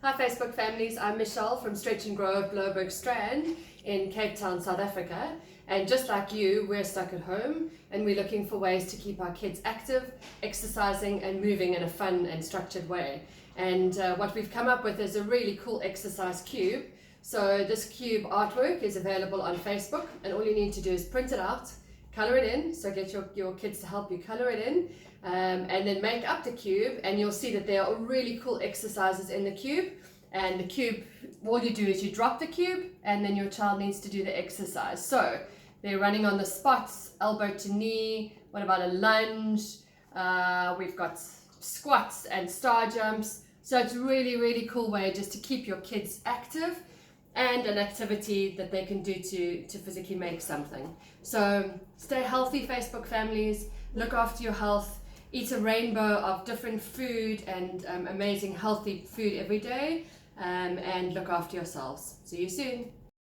Hi Facebook families, I'm Michelle from Stretch and Grow Bloubergstrand in Cape Town, South Africa. And just like you, we're stuck at home and we're looking for ways to keep our kids active, exercising and moving in a fun and structured way. And what we've come up with is a really cool exercise cube. So this cube artwork is available on Facebook, and all you need to do is print it out, color it in, so get your kids to help you color it in, and then make up the cube, and you'll see that there are really cool exercises in the cube. And the cube, all you do is you drop the cube and then your child needs to do the exercise. So they're running on the spots, elbow to knee. What about a lunge? We've got squats and star jumps. So it's really cool way just to keep your kids active and an activity that they can do to physically make something. So stay healthy, Facebook families, look after your health, eat a rainbow of different food and amazing healthy food every day, and look after yourselves. See you soon.